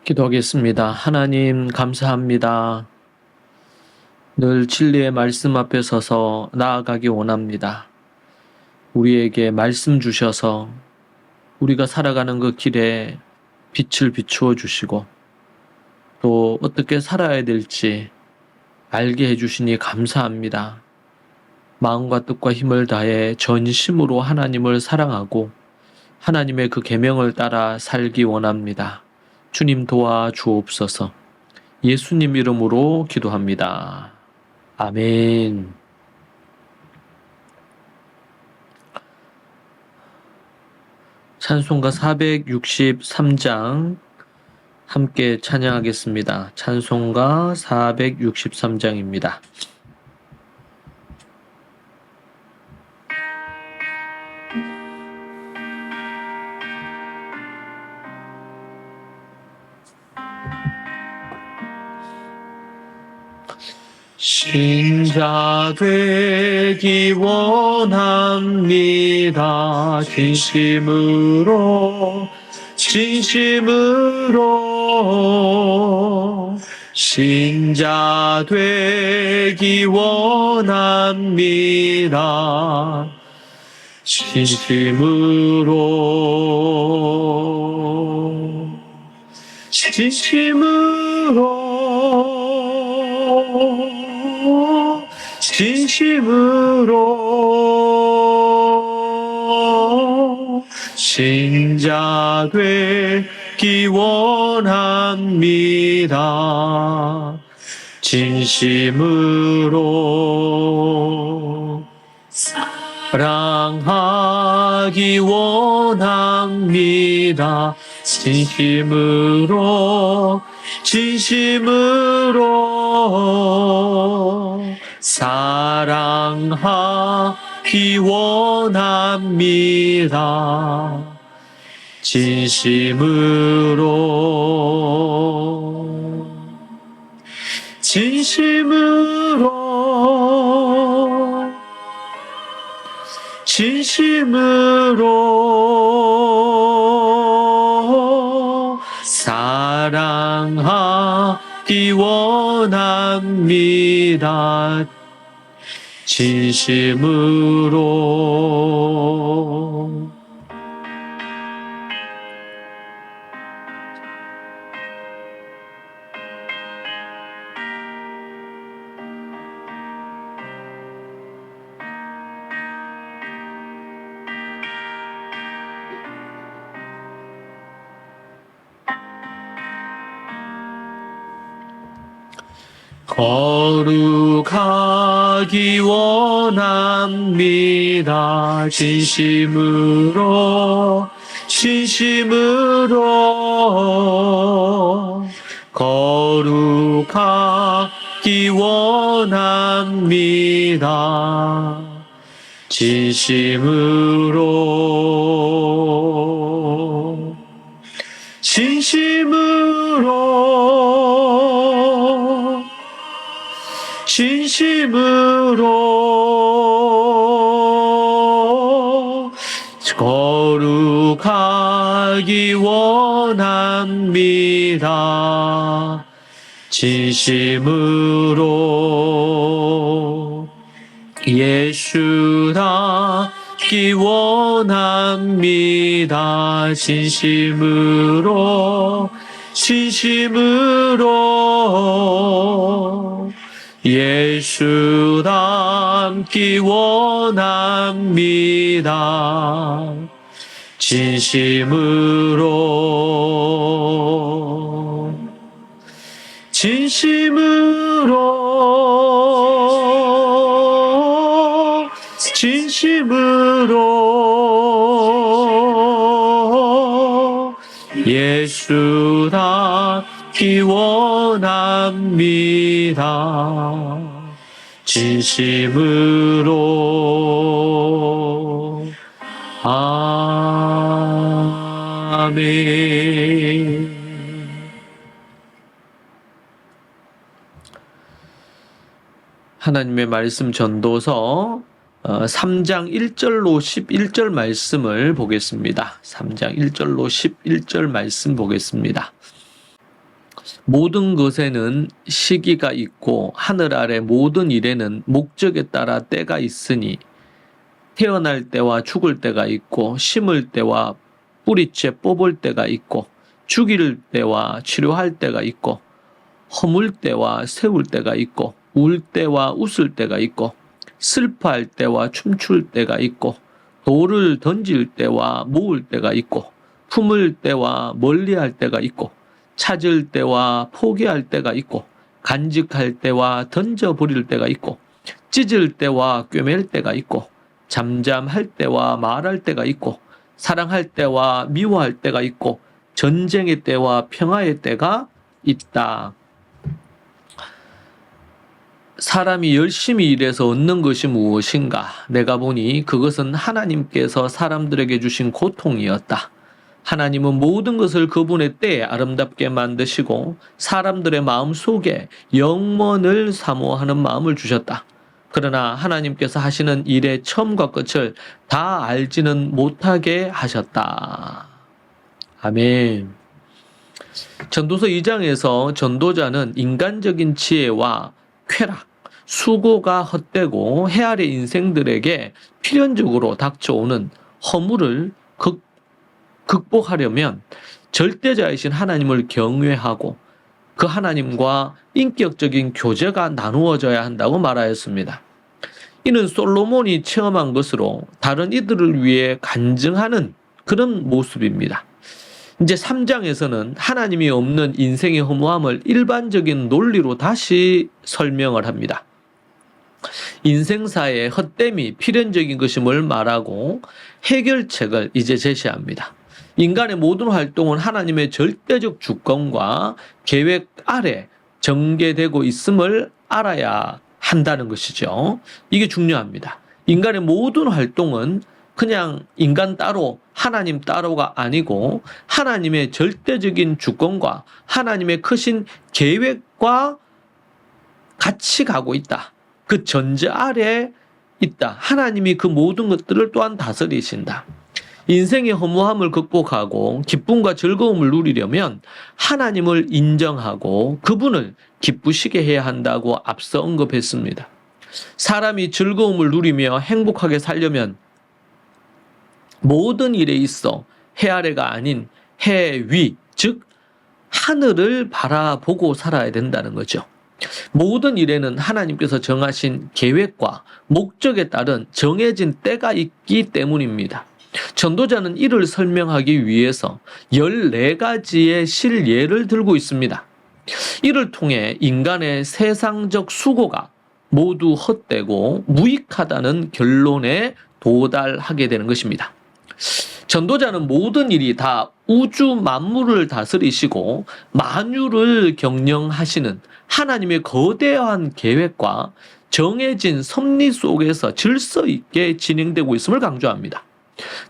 기도하겠습니다. 하나님 감사합니다. 늘 진리의 말씀 앞에 서서 나아가기 원합니다. 우리에게 말씀 주셔서 우리가 살아가는 그 길에 빛을 비추어 주시고 또 어떻게 살아야 될지 알게 해주시니 감사합니다. 마음과 뜻과 힘을 다해 전심으로 하나님을 사랑하고 하나님의 그 계명을 따라 살기 원합니다. 주님 도와 주옵소서. 예수님 이름으로 기도합니다. 아멘. 찬송가 463장 함께 찬양하겠습니다. 찬송가 463장입니다. 신자 되기 원합니다. 진심으로 신자 되기 원합니다. 진심으로 신자 되기 원합니다. 진심으로 사랑하기 원합니다. 진심으로 사랑하기 원합니다. 진심으로 사랑하기 원합니다. 진심으로 거룩하기 원합니다. 진심으로 거룩하기 원합니다. 진심으로 거룩하기 원합니다. 진심으로 예수답기 원합니다. 진심으로 예수 닮기 원합니다. 진심으로 예수 닮기 원합니다. 진심으로 아멘. 하나님의 말씀 전도서 3장 1절로 11절 말씀을 보겠습니다. 3장 1절로 11절 말씀 보겠습니다. 모든 것에는 시기가 있고 하늘 아래 모든 일에는 목적에 따라 때가 있으니 태어날 때와 죽을 때가 있고 심을 때와 뿌리째 뽑을 때가 있고 죽일 때와 치료할 때가 있고 허물 때와 세울 때가 있고 울 때와 웃을 때가 있고 슬퍼할 때와 춤출 때가 있고 돌을 던질 때와 모을 때가 있고 품을 때와 멀리할 때가 있고 찾을 때와 포기할 때가 있고 간직할 때와 던져버릴 때가 있고 찢을 때와 꿰맬 때가 있고 잠잠할 때와 말할 때가 있고 사랑할 때와 미워할 때가 있고 전쟁의 때와 평화의 때가 있다. 사람이 열심히 일해서 얻는 것이 무엇인가? 내가 보니 그것은 하나님께서 사람들에게 주신 고통이었다. 하나님은 모든 것을 그분의 때에 아름답게 만드시고 사람들의 마음 속에 영원을 사모하는 마음을 주셨다. 그러나 하나님께서 하시는 일의 처음과 끝을 다 알지는 못하게 하셨다. 아멘. 전도서 2장에서 전도자는 인간적인 지혜와 쾌락, 수고가 헛되고 해아래 인생들에게 필연적으로 닥쳐오는 허물을 극복하려면 절대자이신 하나님을 경외하고 그 하나님과 인격적인 교제가 나누어져야 한다고 말하였습니다. 이는 솔로몬이 체험한 것으로 다른 이들을 위해 간증하는 그런 모습입니다. 이제 3장에서는 하나님이 없는 인생의 허무함을 일반적인 논리로 다시 설명을 합니다. 인생사의 헛됨이 필연적인 것임을 말하고 해결책을 이제 제시합니다. 인간의 모든 활동은 하나님의 절대적 주권과 계획 아래 전개되고 있음을 알아야 한다는 것이죠. 이게 중요합니다. 인간의 모든 활동은 그냥 인간 따로 하나님 따로가 아니고 하나님의 절대적인 주권과 하나님의 크신 계획과 같이 가고 있다. 그 전제 아래 있다. 하나님이 그 모든 것들을 또한 다스리신다. 인생의 허무함을 극복하고 기쁨과 즐거움을 누리려면 하나님을 인정하고 그분을 기쁘시게 해야 한다고 앞서 언급했습니다. 사람이 즐거움을 누리며 행복하게 살려면 모든 일에 있어 해 아래가 아닌 해 위, 즉 하늘을 바라보고 살아야 된다는 거죠. 모든 일에는 하나님께서 정하신 계획과 목적에 따른 정해진 때가 있기 때문입니다. 전도자는 이를 설명하기 위해서 14가지의 실예를 들고 있습니다. 이를 통해 인간의 세상적 수고가 모두 헛되고 무익하다는 결론에 도달하게 되는 것입니다. 전도자는 모든 일이 다 우주 만물을 다스리시고 만유를 경영하시는 하나님의 거대한 계획과 정해진 섭리 속에서 질서 있게 진행되고 있음을 강조합니다.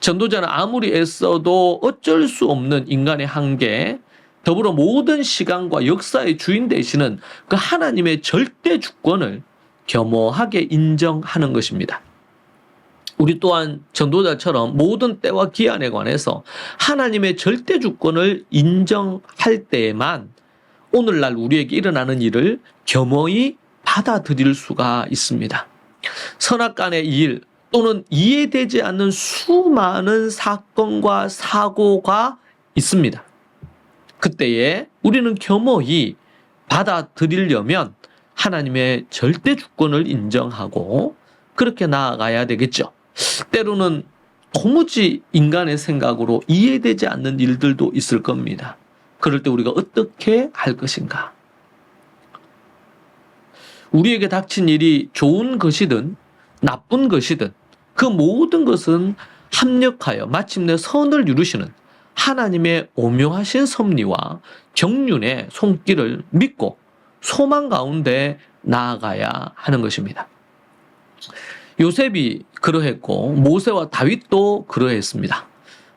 전도자는 아무리 애써도 어쩔 수 없는 인간의 한계, 더불어 모든 시간과 역사의 주인 되시는 그 하나님의 절대 주권을 겸허하게 인정하는 것입니다. 우리 또한 전도자처럼 모든 때와 기한에 관해서 하나님의 절대 주권을 인정할 때에만 오늘날 우리에게 일어나는 일을 겸허히 받아들일 수가 있습니다. 선악간의 일 또는 이해되지 않는 수많은 사건과 사고가 있습니다. 그때에 우리는 겸허히 받아들이려면 하나님의 절대 주권을 인정하고 그렇게 나아가야 되겠죠. 때로는 도무지 인간의 생각으로 이해되지 않는 일들도 있을 겁니다. 그럴 때 우리가 어떻게 할 것인가? 우리에게 닥친 일이 좋은 것이든 나쁜 것이든 그 모든 것은 합력하여 마침내 선을 이루시는 하나님의 오묘하신 섭리와 경륜의 손길을 믿고 소망 가운데 나아가야 하는 것입니다. 요셉이 그러했고 모세와 다윗도 그러했습니다.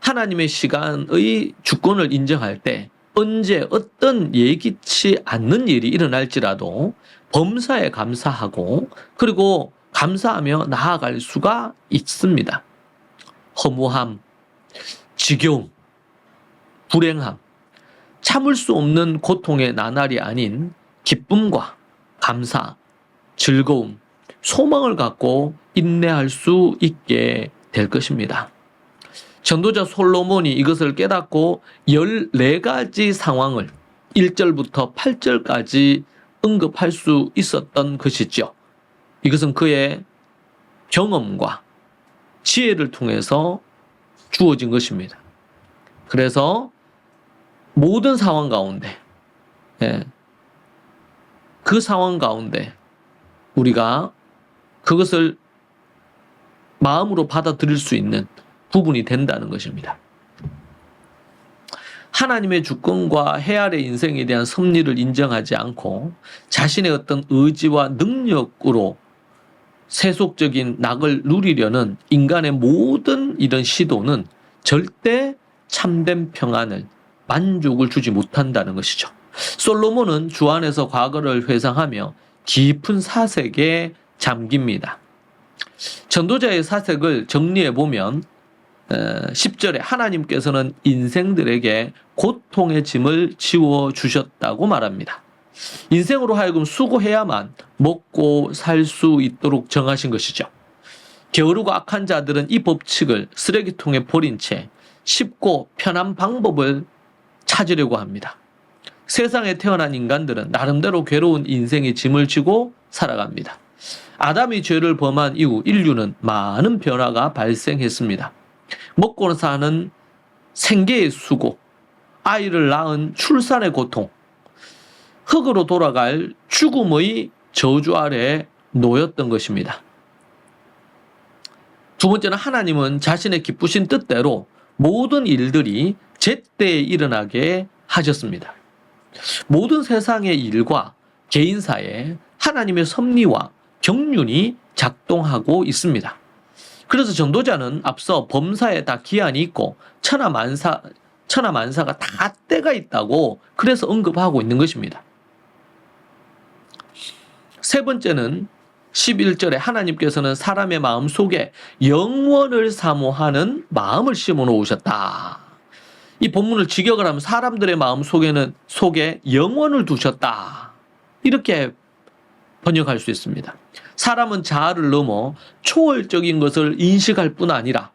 하나님의 시간의 주권을 인정할 때 언제 어떤 예기치 않는 일이 일어날지라도 범사에 감사하고 그리고 감사하며 나아갈 수가 있습니다. 허무함, 지겨움, 불행함, 참을 수 없는 고통의 나날이 아닌 기쁨과 감사, 즐거움, 소망을 갖고 인내할 수 있게 될 것입니다. 전도자 솔로몬이 이것을 깨닫고 14가지 상황을 1절부터 8절까지 언급할 수 있었던 것이죠. 이것은 그의 경험과 지혜를 통해서 주어진 것입니다. 그래서 모든 상황 가운데, 그 상황 가운데 우리가 그것을 마음으로 받아들일 수 있는 부분이 된다는 것입니다. 하나님의 주권과 해아의 인생에 대한 섭리를 인정하지 않고 자신의 어떤 의지와 능력으로 세속적인 낙을 누리려는 인간의 모든 이런 시도는 절대 참된 평안을, 만족을 주지 못한다는 것이죠. 솔로몬은 주 안에서 과거를 회상하며 깊은 사색에 잠깁니다. 전도자의 사색을 정리해 보면 10절에 하나님께서는 인생들에게 고통의 짐을 지워주셨다고 말합니다. 인생으로 하여금 수고해야만 먹고 살 수 있도록 정하신 것이죠. 게으르고 악한 자들은 이 법칙을 쓰레기통에 버린 채 쉽고 편한 방법을 찾으려고 합니다. 세상에 태어난 인간들은 나름대로 괴로운 인생의 짐을 지고 살아갑니다. 아담이 죄를 범한 이후 인류는 많은 변화가 발생했습니다. 먹고 사는 생계의 수고, 아이를 낳은 출산의 고통, 흙으로 돌아갈 죽음의 저주 아래 놓였던 것입니다. 두 번째는 하나님은 자신의 기쁘신 뜻대로 모든 일들이 제때에 일어나게 하셨습니다. 모든 세상의 일과 개인사에 하나님의 섭리와 경륜이 작동하고 있습니다. 그래서 전도자는 앞서 범사에 다 기한이 있고 천하만사가 다 때가 있다고 그래서 언급하고 있는 것입니다. 세 번째는 11절에 하나님께서는 사람의 마음 속에 영원을 사모하는 마음을 심어 놓으셨다. 이 본문을 직역을 하면 사람들의 마음 속에 영원을 두셨다. 이렇게 번역할 수 있습니다. 사람은 자아를 넘어 초월적인 것을 인식할 뿐 아니라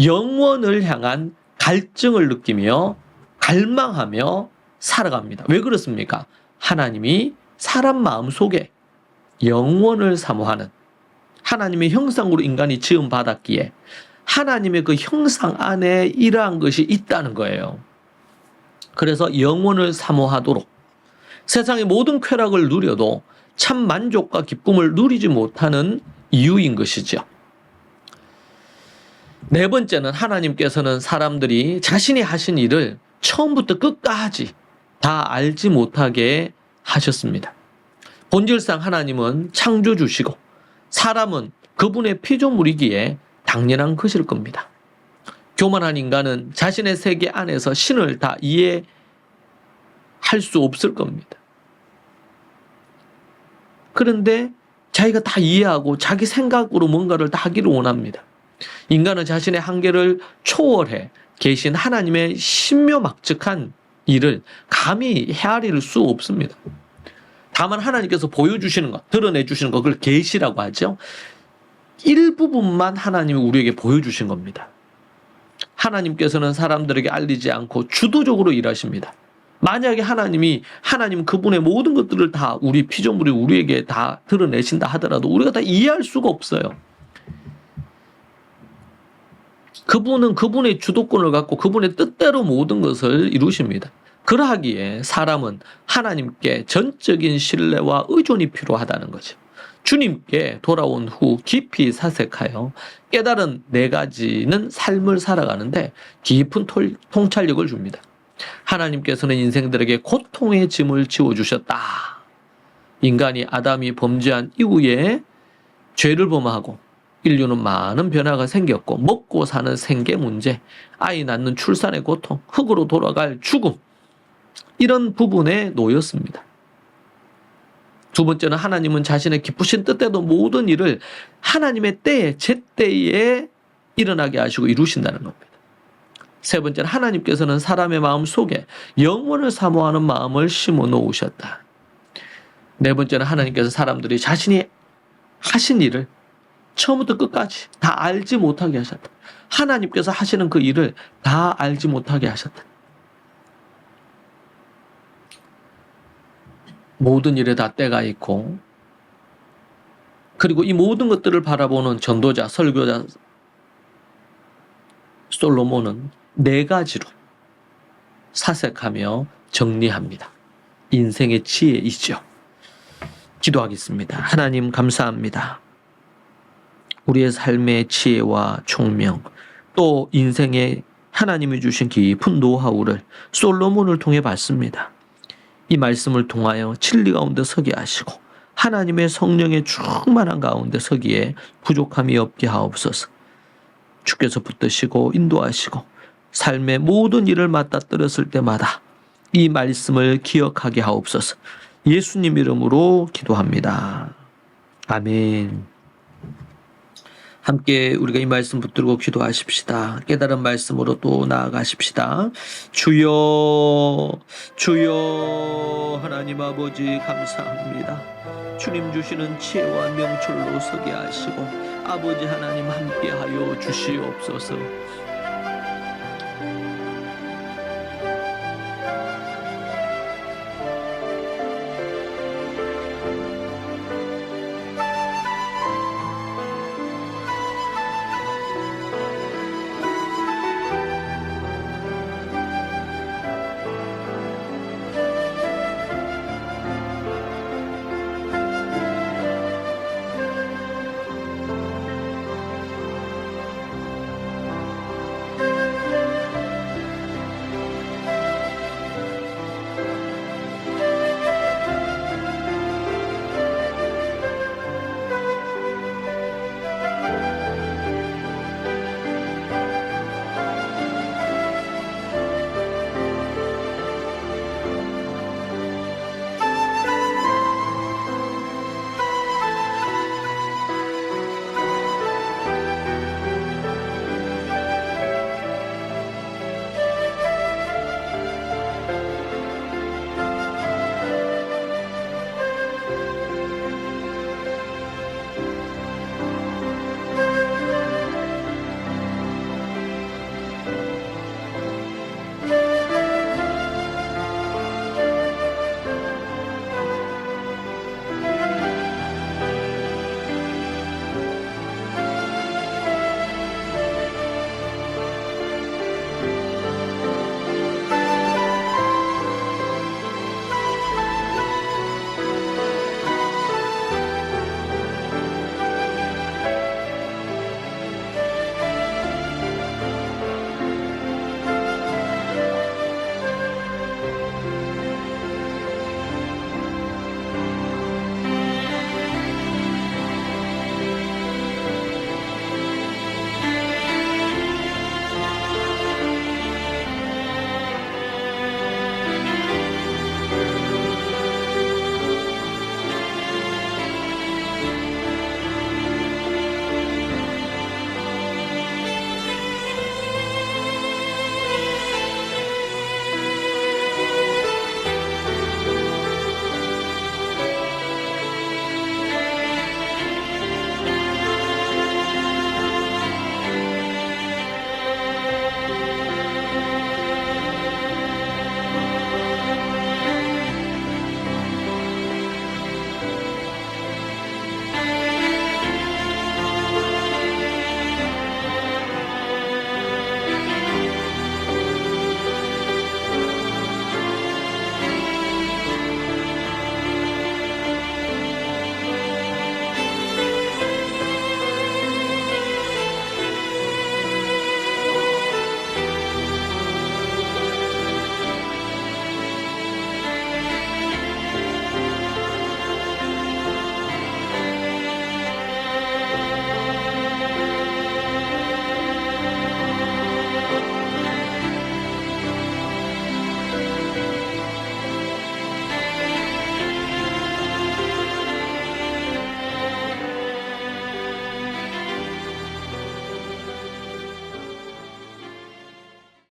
영원을 향한 갈증을 느끼며 갈망하며 살아갑니다. 왜 그렇습니까? 하나님이 사람 마음 속에 영원을 사모하는, 하나님의 형상으로 인간이 지음받았기에 하나님의 그 형상 안에 이러한 것이 있다는 거예요. 그래서 영원을 사모하도록, 세상의 모든 쾌락을 누려도 참 만족과 기쁨을 누리지 못하는 이유인 것이죠. 네 번째는 하나님께서는 사람들이 자신이 하신 일을 처음부터 끝까지 다 알지 못하게 하셨습니다. 본질상 하나님은 창조주시고 사람은 그분의 피조물이기에 당연한 것일 겁니다. 교만한 인간은 자신의 세계 안에서 신을 다 이해할 수 없을 겁니다. 그런데 자기가 다 이해하고 자기 생각으로 뭔가를 다 하기를 원합니다. 인간은 자신의 한계를 초월해 계신 하나님의 신묘막측한 일을 감히 헤아릴 수 없습니다. 다만 하나님께서 보여주시는 것, 드러내주시는 것, 그걸 계시라고 하죠. 일부분만 하나님이 우리에게 보여주신 겁니다. 하나님께서는 사람들에게 알리지 않고 주도적으로 일하십니다. 만약에 하나님 그분의 모든 것들을 다 우리 피조물이 우리에게 다 드러내신다 하더라도 우리가 다 이해할 수가 없어요. 그분은 그분의 주도권을 갖고 그분의 뜻대로 모든 것을 이루십니다. 그러하기에 사람은 하나님께 전적인 신뢰와 의존이 필요하다는 거죠. 주님께 돌아온 후 깊이 사색하여 깨달은 4가지는 삶을 살아가는데 깊은 통찰력을 줍니다. 하나님께서는 인생들에게 고통의 짐을 지워주셨다. 인간이 아담이 범죄한 이후에 죄를 범하고 인류는 많은 변화가 생겼고 먹고 사는 생계 문제, 아이 낳는 출산의 고통, 흙으로 돌아갈 죽음, 이런 부분에 놓였습니다. 두 번째는 하나님은 자신의 기쁘신 뜻대로 모든 일을 하나님의 때에 제때에 일어나게 하시고 이루신다는 겁니다. 세 번째는 하나님께서는 사람의 마음 속에 영원을 사모하는 마음을 심어 놓으셨다. 네 번째는 하나님께서 사람들이 자신이 하신 일을 처음부터 끝까지 다 알지 못하게 하셨다. 하나님께서 하시는 그 일을 다 알지 못하게 하셨다. 모든 일에 다 때가 있고, 그리고 이 모든 것들을 바라보는 전도자, 설교자 솔로몬은 네 가지로 사색하며 정리합니다. 인생의 지혜이죠. 기도하겠습니다. 하나님 감사합니다. 우리의 삶의 지혜와 총명, 또 인생의 하나님이 주신 깊은 노하우를 솔로몬을 통해 받습니다. 이 말씀을 통하여 진리 가운데 서게 하시고 하나님의 성령의 충만한 가운데 서기에 부족함이 없게 하옵소서. 주께서 붙드시고 인도하시고 삶의 모든 일을 맞닥뜨렸을 때마다 이 말씀을 기억하게 하옵소서. 예수님 이름으로 기도합니다. 아멘. 함께 우리가 이 말씀 붙들고 기도하십시다. 깨달은 말씀으로 또 나아가십시다. 주여, 주여, 하나님 아버지 감사합니다. 주님 주시는 지혜와 명철로 서게 하시고 아버지 하나님 함께하여 주시옵소서.